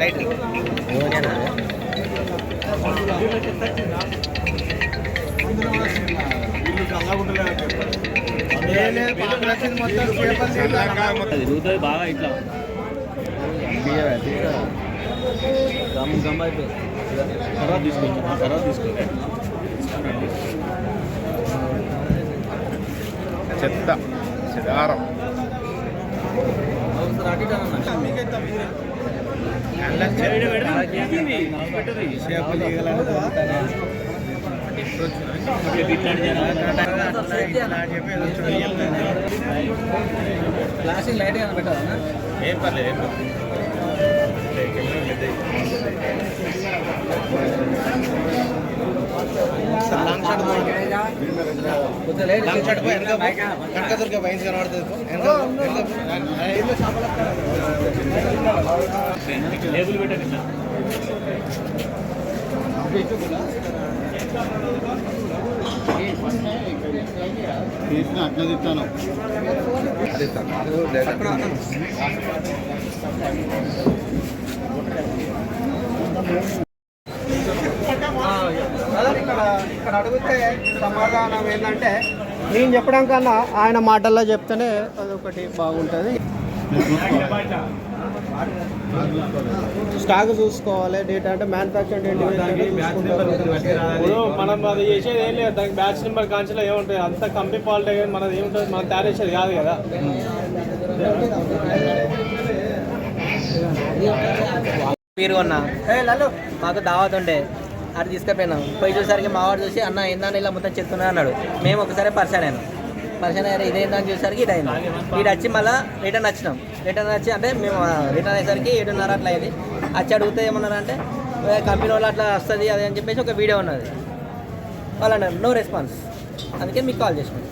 Light తిరుగుతుంది బాగా ఇట్లా గమ్ అయిపోయింది. తర్వాత తీసుకోవచ్చు, తర్వాత తీసుకోవచ్చు. చెత్త చెదారం ప్లాస్టిక్ లైట్ ఏమైనా పెట్టాలా? ఏం పర్లేదు. కనకదుర్గ వైన్స్ కనబడుతుంది. లేబుల్ పెట్టండి. అట్లా తిట్టాను. ఇక్కడ అడిగితే సమాధానం ఏంటంటే, నేను చెప్పడం కన్నా ఆయన మాటల్లో చెప్తేనే అదొకటి బాగుంటుంది. స్టాక్ చూసుకోవాలి, డేటా అంటే మ్యానుఫ్యాక్చర్ మనం అది చేసేది ఏం లేదు. దానికి బ్యాచ్ నెంబర్ కాన్సిలో ఏముంటుంది, అంత కంపెనీ పాలిటీ మనది ఏముంటుంది, మనం తయారు చేసేది కాదు కదా. మీరు కొన్నా మాకు దావత్ ఉండే అది తీసుకుపోయినాం. పోయి చూసరికి మావాడు చూసి అన్న ఏందని ఇలా మొత్తం చెప్తున్నా అన్నాడు. మేము ఒకసారి పరిచయం అయ్యారు. ఇదేందని చూసేసరికి ఇది అయింది. వీడు వచ్చి మళ్ళీ రిటర్న్ వచ్చినాం. రిటర్న్ వచ్చి అంటే మేము రిటర్న్ అయ్యేసరికి 7:30 అట్లా అయింది. వచ్చి అడిగితే ఏమన్నారంటే కంపెనీ వాళ్ళు అట్లా వస్తుంది అది అని చెప్పేసి ఒక వీడియో ఉన్నది. వాళ్ళు అన్నారు నో రెస్పాన్స్. అందుకే మీకు కాల్ చేసినాం.